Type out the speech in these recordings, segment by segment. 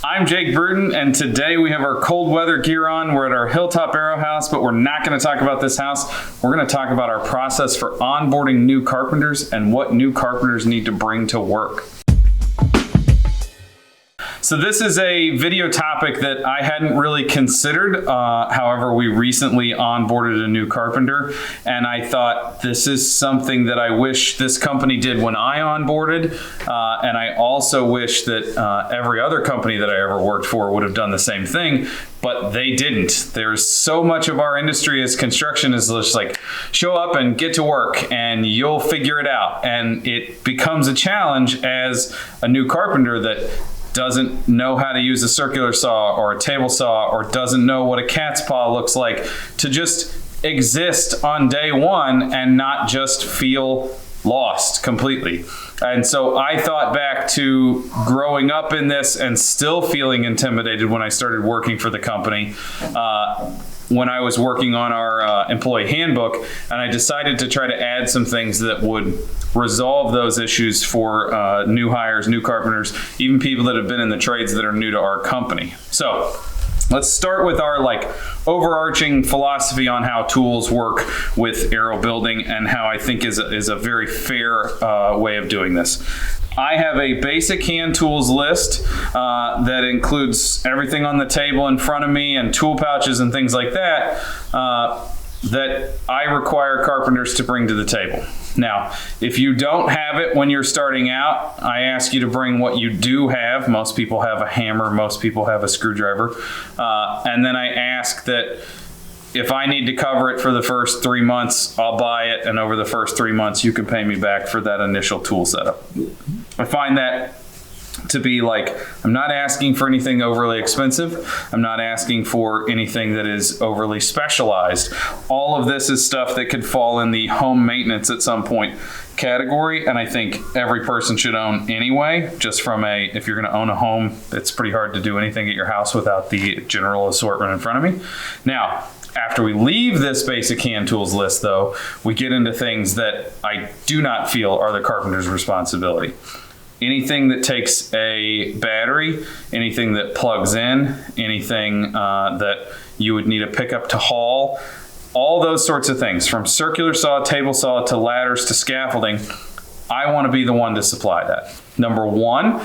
I'm Jake Bruton, and today we have our cold weather gear on. We're at our Hilltop Arrow house, but we're not going to talk about this house. We're going to talk about our process for onboarding new carpenters and what new carpenters need to bring to work. So this is a video topic that I hadn't really considered. However, we recently onboarded a new carpenter, and I thought this is something that I wish this company did when I onboarded. And I also wish that every other company that I ever worked for would have done the same thing, but they didn't. There's so much of our industry as construction is just like, show up and get to work and you'll figure it out. And it becomes a challenge as a new carpenter that doesn't know how to use a circular saw or a table saw or doesn't know what a cat's paw looks like to just exist on day one and not just feel lost completely. And so I thought back to growing up in this and still feeling intimidated when I started working for the company. When I was working on our employee handbook, and I decided to try to add some things that would resolve those issues for new hires, new carpenters, even people that have been in the trades that are new to our company. So let's start with our overarching philosophy on how tools work with aero building and how I think is a very fair way of doing this. I have a basic hand tools list that includes everything on the table in front of me and tool pouches and things like that that I require carpenters to bring to the table. Now, if you don't have it when you're starting out, I ask you to bring what you do have. Most people have a hammer, most people have a screwdriver. And then I ask that if I need to cover it for the first 3 months, I'll buy it, and over the first 3 months, you can pay me back for that initial tool setup. I find that to be I'm not asking for anything overly expensive. I'm not asking for anything that is overly specialized. All of this is stuff that could fall in the home maintenance at some point category, and I think every person should own anyway. Just from if you're going to own a home, it's pretty hard to do anything at your house without the general assortment in front of me. Now, after we leave this basic hand tools list, though, we get into things that I do not feel are the carpenter's responsibility. Anything that takes a battery, anything that plugs in, anything that you would need a pickup to haul, all those sorts of things, from circular saw, table saw, to ladders, to scaffolding, I want to be the one to supply that. Number one,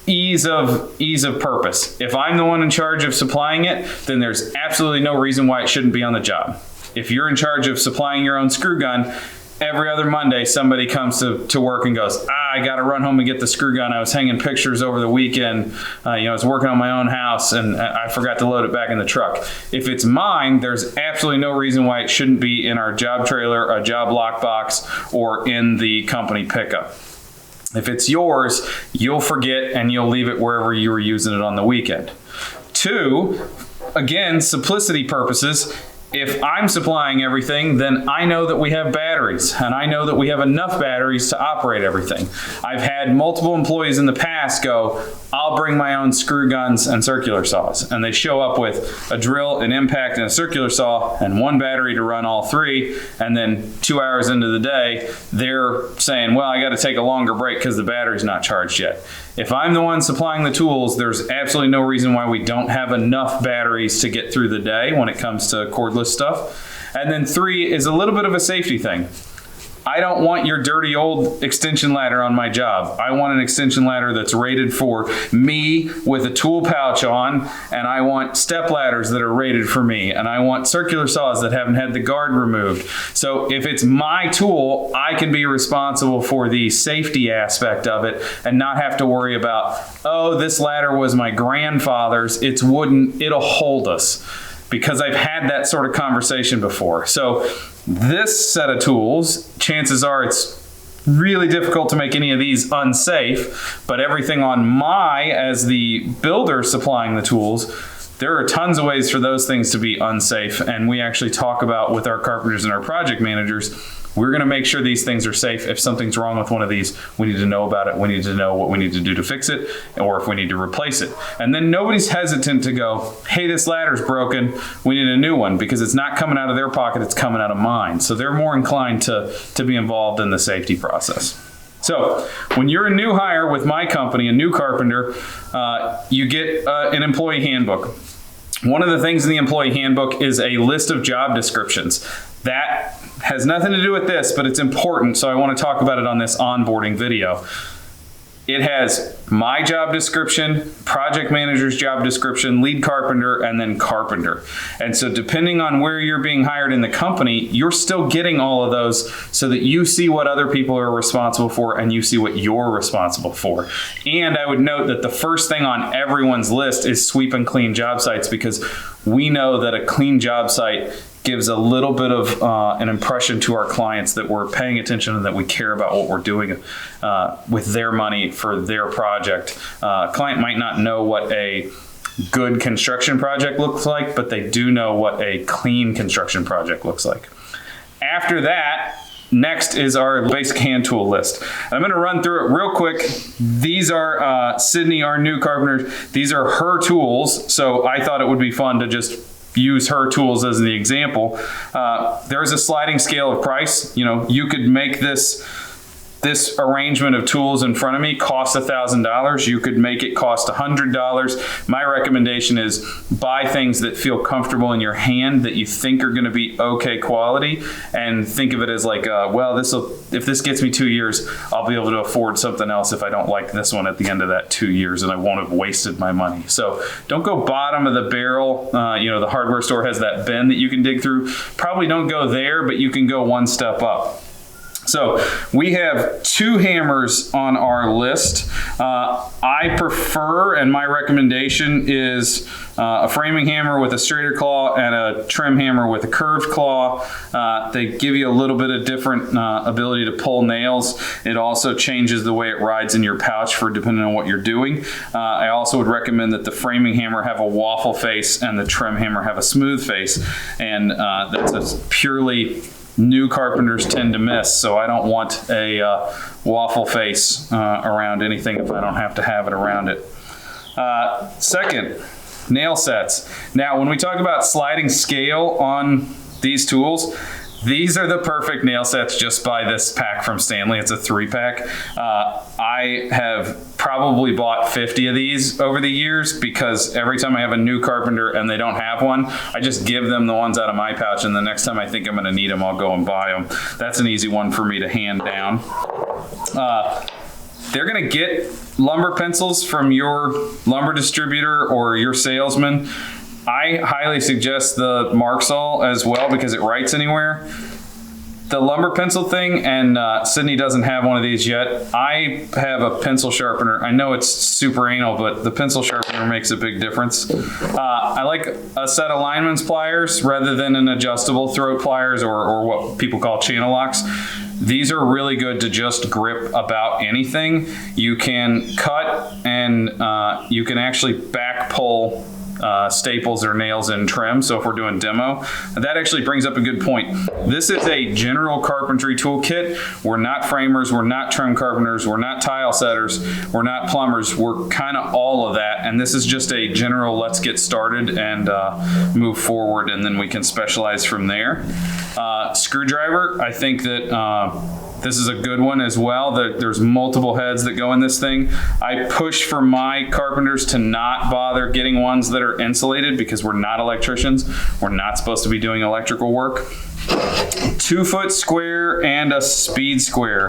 ease of purpose. If I'm the one in charge of supplying it, then there's absolutely no reason why it shouldn't be on the job. If you're in charge of supplying your own screw gun, every other Monday somebody comes to work and goes, I got to run home and get the screw gun. I was hanging pictures over the weekend. I was working on my own house and I forgot to load it back in the truck. If it's mine, there's absolutely no reason why it shouldn't be in our job trailer, a job lockbox, or in the company pickup. If it's yours, you'll forget and you'll leave it wherever you were using it on the weekend. Two, again, simplicity purposes. If I'm supplying everything, then I know that we have batteries, and I know that we have enough batteries to operate everything. I've had multiple employees in the past go, I'll bring my own screw guns and circular saws. And they show up with a drill, an impact, and a circular saw, and one battery to run all three. And then 2 hours into the day, they're saying, well, I got to take a longer break because the battery's not charged yet. If I'm the one supplying the tools, there's absolutely no reason why we don't have enough batteries to get through the day when it comes to cordless stuff. And then three is a little bit of a safety thing. I don't want your dirty old extension ladder on my job. I want an extension ladder that's rated for me with a tool pouch on, and I want step ladders that are rated for me, and I want circular saws that haven't had the guard removed. So if it's my tool, I can be responsible for the safety aspect of it and not have to worry about, oh, this ladder was my grandfather's, it's wooden, it'll hold us. Because I've had that sort of conversation before. So this set of tools, chances are it's really difficult to make any of these unsafe, but everything on as the builder supplying the tools, there are tons of ways for those things to be unsafe. And we actually talk about with our carpenters and our project managers, we're going to make sure these things are safe. If something's wrong with one of these, we need to know about it. We need to know what we need to do to fix it, or if we need to replace it. And then nobody's hesitant to go, hey, this ladder's broken. We need a new one, because it's not coming out of their pocket. It's coming out of mine. So they're more inclined to be involved in the safety process. So when you're a new hire with my company, a new carpenter, you get an employee handbook. One of the things in the employee handbook is a list of job descriptions. That has nothing to do with this, but it's important, so I want to talk about it on this onboarding video. It has my job description, project manager's job description, lead carpenter, and then carpenter. And so depending on where you're being hired in the company, you're still getting all of those so that you see what other people are responsible for and you see what you're responsible for. And I would note that the first thing on everyone's list is sweep and clean job sites, because we know that a clean job site gives a little bit of an impression to our clients that we're paying attention and that we care about what we're doing with their money for their project. A client might not know what a good construction project looks like, but they do know what a clean construction project looks like. After that, next is our basic hand tool list. I'm going to run through it real quick. These are Sydney, our new carpenter. These are her tools, so I thought it would be fun to just use her tools as the example. There's a sliding scale of price. You know, you could make this arrangement of tools in front of me cost $1,000. You could make it cost $100. My recommendation is buy things that feel comfortable in your hand, that you think are going to be okay quality, and think of it as like, well, if this gets me 2 years, I'll be able to afford something else if I don't like this one at the end of that 2 years, and I won't have wasted my money. So don't go bottom of the barrel. You know, the hardware store has that bin that you can dig through. Probably don't go there, but you can go one step up. So we have 2 hammers on our list. I prefer, and my recommendation is a framing hammer with a straighter claw and a trim hammer with a curved claw. They give you a little bit of different ability to pull nails. It also changes the way it rides in your pouch for depending on what you're doing. I also would recommend that the framing hammer have a waffle face and the trim hammer have a smooth face. And that's a purely new carpenters tend to miss, so I don't want a waffle face around anything if I don't have to have it around it. Second, nail sets. Now, when we talk about sliding scale on these tools, these are the perfect nail sets. Just buy this pack from Stanley. It's a 3-pack. I have probably bought 50 of these over the years, because every time I have a new carpenter and they don't have one, I just give them the ones out of my pouch, and the next time I think I'm going to need them, I'll go and buy them. That's an easy one for me to hand down. They're going to get lumber pencils from your lumber distributor or your salesman. I highly suggest the Marksol as well, because it writes anywhere. The lumber pencil thing, and Sydney doesn't have one of these yet. I have a pencil sharpener. I know it's super anal, but the pencil sharpener makes a big difference. I like a set of lineman's pliers rather than an adjustable throat pliers or what people call channel locks. These are really good to just grip about anything. You can cut, and you can actually back pull staples or nails in trim. So if we're doing demo, that actually brings up a good point. This is a general carpentry toolkit. We're not framers, we're not trim carpenters, we're not tile setters, we're not plumbers. We're kind of all of that, and this is just a general let's get started and move forward, and then we can specialize from there. Screwdriver, I think that this is a good one as well. There's multiple heads that go in this thing. I push for my carpenters to not bother getting ones that are insulated, because we're not electricians. We're not supposed to be doing electrical work. 2-foot square and a speed square.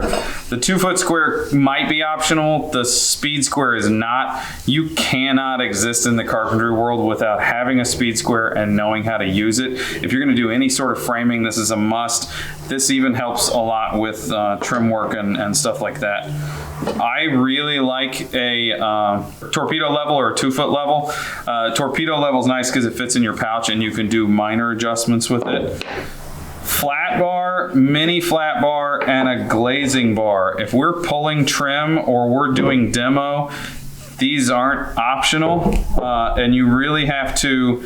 The 2-foot square might be optional. The speed square is not. You cannot exist in the carpentry world without having a speed square and knowing how to use it. If you're going to do any sort of framing, this is a must. This even helps a lot with trim work and stuff like that. I really like a torpedo level or a 2-foot level. Torpedo level is nice because it fits in your pouch and you can do minor adjustments with it. Flat bar, mini flat bar, and a glazing bar. If we're pulling trim or we're doing demo, these aren't optional, and you really have to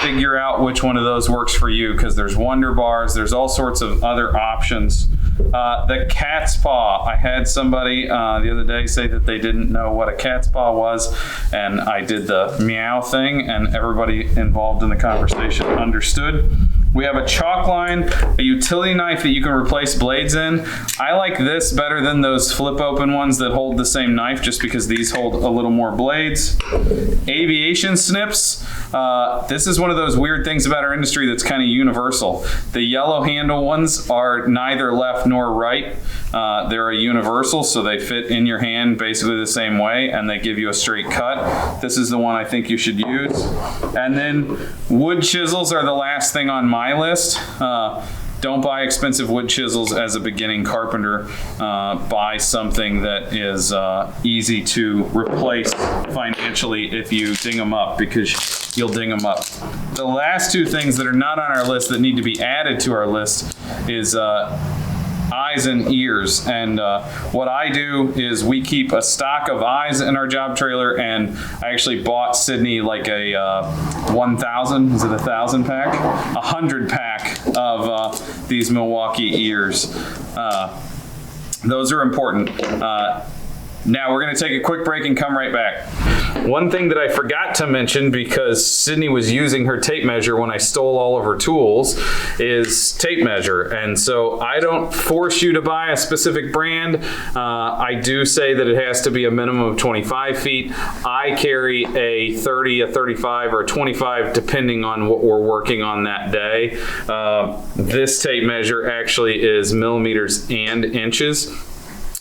figure out which one of those works for you, because there's wonder bars, there's all sorts of other options. The cat's paw. I had somebody the other day say that they didn't know what a cat's paw was, and I did the meow thing, and everybody involved in the conversation understood. We have a chalk line, a utility knife that you can replace blades in. I like this better than those flip open ones that hold the same knife, just because these hold a little more blades. Aviation snips. This is one of those weird things about our industry that's kind of universal. The yellow handle ones are neither left nor right. They're a universal, so they fit in your hand basically the same way, and they give you a straight cut. This is the one I think you should use. And then wood chisels are the last thing on my list. Don't buy expensive wood chisels as a beginning carpenter. Buy something that is easy to replace financially if you ding them up, because you'll ding them up. The last two things that are not on our list that need to be added to our list is eyes and ears. And what I do is we keep a stock of eyes in our job trailer, and I actually bought Sydney like a 1,000, is it 1,000 pack? 100 pack of these Milwaukee ears. Those are important. Now we're going to take a quick break and come right back. One thing that I forgot to mention, because Sydney was using her tape measure when I stole all of her tools, is tape measure. And so I don't force you to buy a specific brand. I do say that it has to be a minimum of 25 feet. I carry a 30, a 35, or a 25, depending on what we're working on that day. This tape measure actually is millimeters and inches,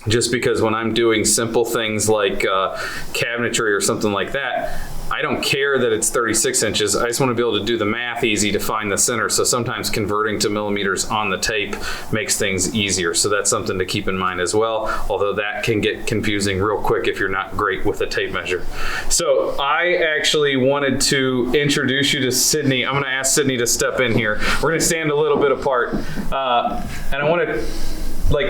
just because when I'm doing simple things like cabinetry or something like that, I don't care that it's 36 inches. I just want to be able to do the math easy to find the center. So sometimes converting to millimeters on the tape makes things easier. So that's something to keep in mind as well, although that can get confusing real quick if you're not great with a tape measure. So I actually wanted to introduce you to Sydney. I'm going to ask Sydney to step in here. We're going to stand a little bit apart. And I want to...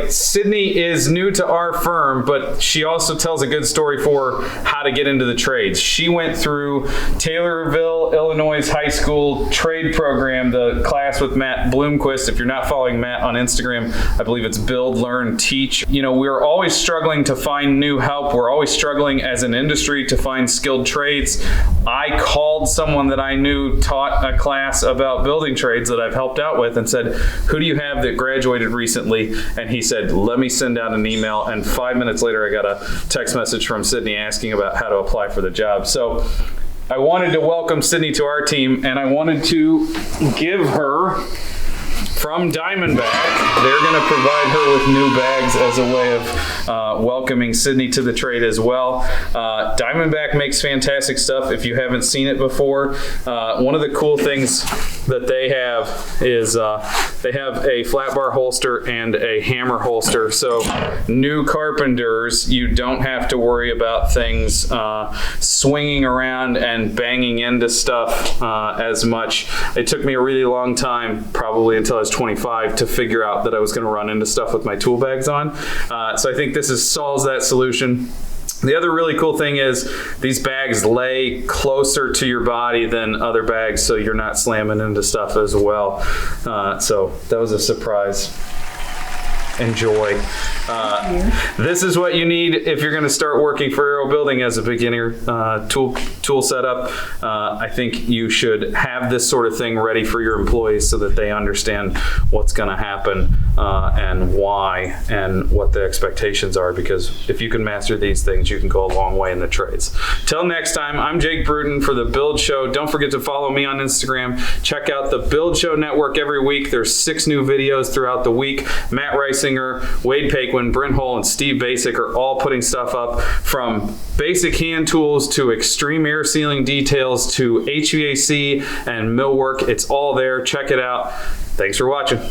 Sydney is new to our firm, but she also tells a good story for how to get into the trades. She went through Taylorville, Illinois high school trade program, the class with Matt Bloomquist. If you're not following Matt on Instagram, I believe it's Build, Learn, Teach. You know, we're always struggling to find new help. We're always struggling as an industry to find skilled trades. I called someone that I knew taught a class about building trades that I've helped out with and said, who do you have that graduated recently? And he said, let me send out an email. And 5 minutes later, I got a text message from Sydney asking about how to apply for the job. So I wanted to welcome Sydney to our team, and I wanted to give her from Diamondback. They're going to provide her with new bags as a way of welcoming Sydney to the trade as well. Diamondback makes fantastic stuff if you haven't seen it before. One of the cool things that they have is they have a flat bar holster and a hammer holster. So new carpenters, you don't have to worry about things swinging around and banging into stuff as much. It took me a really long time, probably until I was 25, to figure out that I was going to run into stuff with my tool bags on. So I think this solves that solution. The other really cool thing is these bags lay closer to your body than other bags, so you're not slamming into stuff as well. So that was a surprise. Enjoy. This is what you need if you're going to start working for aero building as a beginner tool setup. I think you should have this sort of thing ready for your employees so that they understand what's going to happen and why and what the expectations are, because if you can master these things, you can go a long way in the trades. Till next time, I'm Jake Bruton for The Build Show. Don't forget to follow me on Instagram. Check out The Build Show Network every week. There's 6 new videos throughout the week. Matt Rice, Wade Paquin, Brent Hull, and Steve Basic are all putting stuff up, from basic hand tools to extreme air sealing details to HVAC and millwork. It's all there. Check it out. Thanks for watching.